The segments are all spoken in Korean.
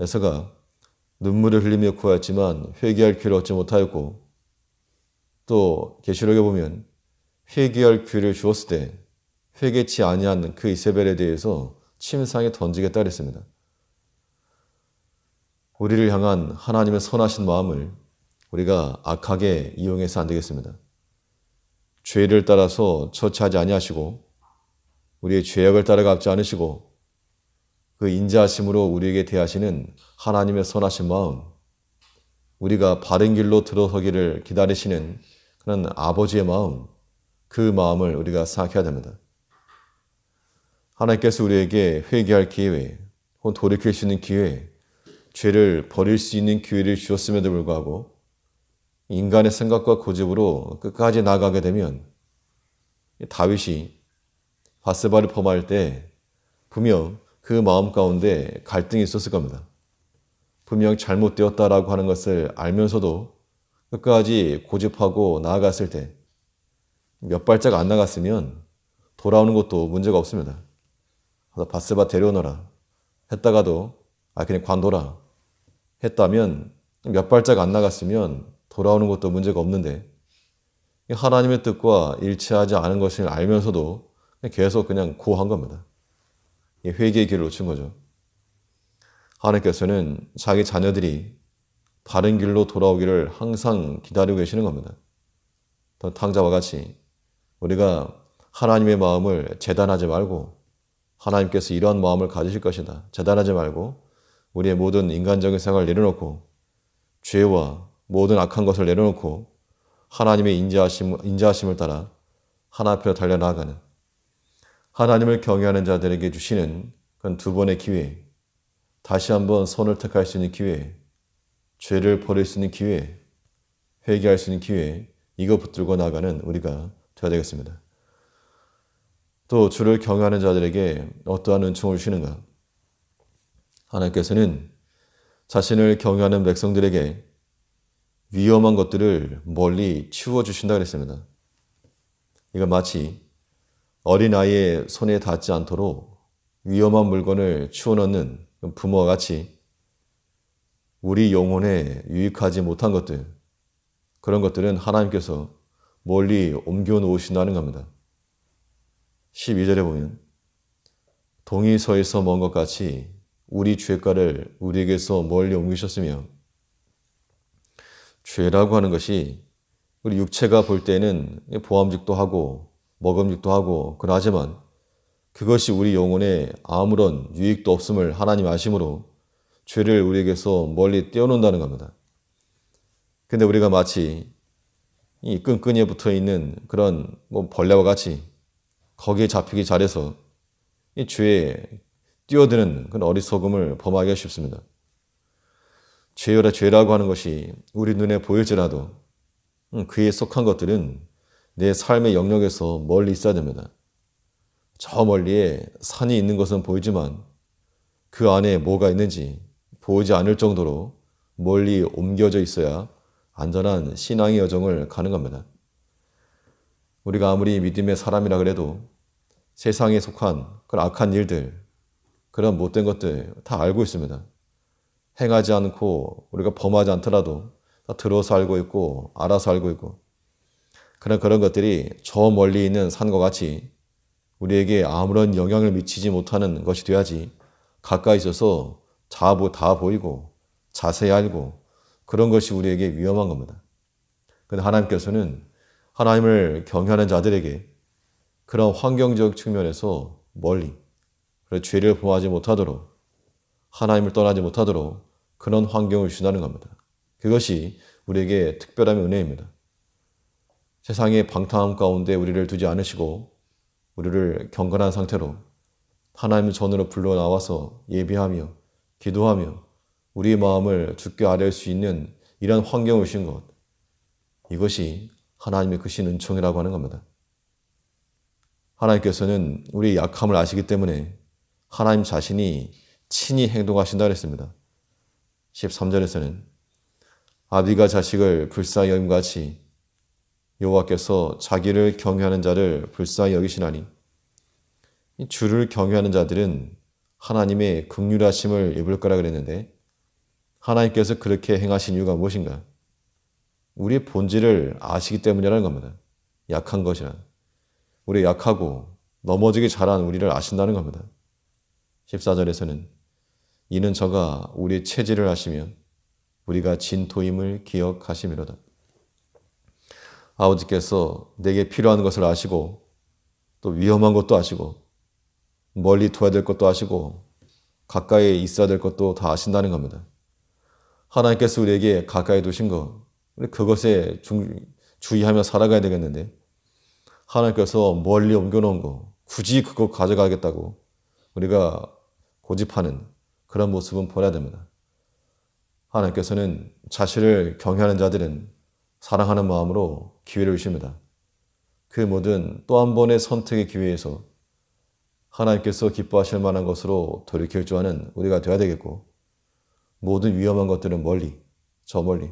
에서가 눈물을 흘리며 구하였지만 회개할 기회를 얻지 못하였고, 또 계시록에 보면 회개할 기회를 주었을 때 회개치 아니한 그 이세벨에 대해서 침상에 던지겠다 그랬습니다. 우리를 향한 하나님의 선하신 마음을 우리가 악하게 이용해서 안 되겠습니다. 죄를 따라서 처치하지 아니하시고 우리의 죄악을 따라가지 않으시고 그 인자하심으로 우리에게 대하시는 하나님의 선하신 마음, 우리가 바른 길로 들어서기를 기다리시는 그런 아버지의 마음, 그 마음을 우리가 생각해야 됩니다. 하나님께서 우리에게 회개할 기회, 혹은 돌이킬 수 있는 기회, 죄를 버릴 수 있는 기회를 주었음에도 불구하고 인간의 생각과 고집으로 끝까지 나아가게 되면 다윗이 바세바를 범할 때 분명 그 마음 가운데 갈등이 있었을 겁니다. 분명 잘못되었다라고 하는 것을 알면서도 끝까지 고집하고 나아갔을 때 몇 발짝 안 나갔으면 돌아오는 것도 문제가 없습니다. 바세바 데려오너라 했다가도 그냥 관둬라 했다면 몇 발짝 안 나갔으면 돌아오는 것도 문제가 없는데 하나님의 뜻과 일치하지 않은 것을 알면서도 계속 그냥 고한 겁니다. 회개의 길을 놓친 거죠. 하나님께서는 자기 자녀들이 바른 길로 돌아오기를 항상 기다리고 계시는 겁니다. 탕자와 같이 우리가 하나님의 마음을 재단하지 말고 하나님께서 이러한 마음을 가지실 것이다. 재단하지 말고 우리의 모든 인간적인 생각을 내려놓고 죄와 모든 악한 것을 내려놓고 하나님의 인자하심을 따라 하나님 앞으로 달려나가는 하나님을 경외하는 자들에게 주시는 그런 두 번의 기회, 다시 한번 선을 택할 수 있는 기회, 죄를 버릴 수 있는 기회, 회개할 수 있는 기회, 이거 붙들고 나가는 우리가 되어야 되겠습니다. 또 주를 경외하는 자들에게 어떠한 은총을 주시는가? 하나님께서는 자신을 경외하는 백성들에게 위험한 것들을 멀리 치워주신다 그랬습니다. 이건 마치 어린아이의 손에 닿지 않도록 위험한 물건을 치워넣는 부모와 같이 우리 영혼에 유익하지 못한 것들, 그런 것들은 하나님께서 멀리 옮겨 놓으신다는 겁니다. 12절에 보면 동이 서에서 먼 것 같이 우리 죄가를 우리에게서 멀리 옮기셨으며, 죄라고 하는 것이 우리 육체가 볼 때는 보암직도 하고 먹음직도 하고 그러하지만 그것이 우리 영혼에 아무런 유익도 없음을 하나님 아심으로 죄를 우리에게서 멀리 떼어놓는다는 겁니다. 근데 우리가 마치 이 끈끈이에 붙어 있는 그런 벌레와 같이 거기에 잡히기 잘해서 이 죄에 뛰어드는 그런 어리석음을 범하기가 쉽습니다. 죄라고 하는 것이 우리 눈에 보일지라도 그에 속한 것들은 내 삶의 영역에서 멀리 있어야 됩니다. 저 멀리에 산이 있는 것은 보이지만 그 안에 뭐가 있는지 보이지 않을 정도로 멀리 옮겨져 있어야 안전한 신앙의 여정을 가는 겁니다. 우리가 아무리 믿음의 사람이라 그래도 세상에 속한 그런 악한 일들, 그런 못된 것들 다 알고 있습니다. 행하지 않고 우리가 범하지 않더라도 다 들어서 알고 있고 알아서 알고 있고 그런 것들이 저 멀리 있는 산과 같이 우리에게 아무런 영향을 미치지 못하는 것이 돼야지 가까이 있어서 다 보이고 자세히 알고 그런 것이 우리에게 위험한 겁니다. 그런데 하나님께서는 하나님을 경외하는 자들에게 그런 환경적 측면에서 멀리 죄를 범하지 못하도록 하나님을 떠나지 못하도록 그런 환경을 주신다는 겁니다. 그것이 우리에게 특별한 은혜입니다. 세상의 방탕함 가운데 우리를 두지 않으시고 우리를 경건한 상태로 하나님의 전으로 불러 나와서 예배하며 기도하며 우리의 마음을 주께 아뢰할 수 있는 이런 환경을 주신 것, 이것이 하나님의 크신 은총이라고 하는 겁니다. 하나님께서는 우리의 약함을 아시기 때문에 하나님 자신이 친히 행동하신다 그랬습니다. 13절에서는 아비가 자식을 불쌍히 여김같이 여호와께서 자기를 경외하는 자를 불쌍히 여기시나니, 주를 경외하는 자들은 하나님의 긍휼하심을 입을 거라 그랬는데 하나님께서 그렇게 행하신 이유가 무엇인가? 우리의 본질을 아시기 때문이라는 겁니다. 약한 것이란. 우리 약하고 넘어지기 잘한 우리를 아신다는 겁니다. 14절에서는 이는 저가 우리의 체질을 아시며 우리가 진토임을 기억하심이로다. 아버지께서 내게 필요한 것을 아시고 또 위험한 것도 아시고 멀리 둬야 될 것도 아시고 가까이 있어야 될 것도 다 아신다는 겁니다. 하나님께서 우리에게 가까이 두신 것, 우리 그것에 주의하며 살아가야 되겠는데 하나님께서 멀리 옮겨놓은 거, 굳이 그거 가져가겠다고 우리가 고집하는 그런 모습은 버려야 됩니다. 하나님께서는 자신을 경외하는 자들은 사랑하는 마음으로 기회를 주십니다. 그 모든 또 한 번의 선택의 기회에서 하나님께서 기뻐하실 만한 것으로 돌이킬 줄 아는 우리가 되어야 되겠고 모든 위험한 것들은 멀리, 저 멀리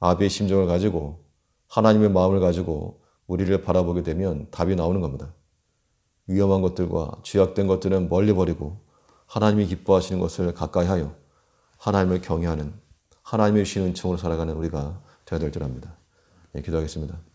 아비의 심정을 가지고 하나님의 마음을 가지고 우리를 바라보게 되면 답이 나오는 겁니다. 위험한 것들과 죄악된 것들은 멀리 버리고 하나님이 기뻐하시는 것을 가까이 하여 하나님을 경외하는 하나님의 주신 은총으로 살아가는 우리가 되어야 될 줄 압니다. 기도하겠습니다.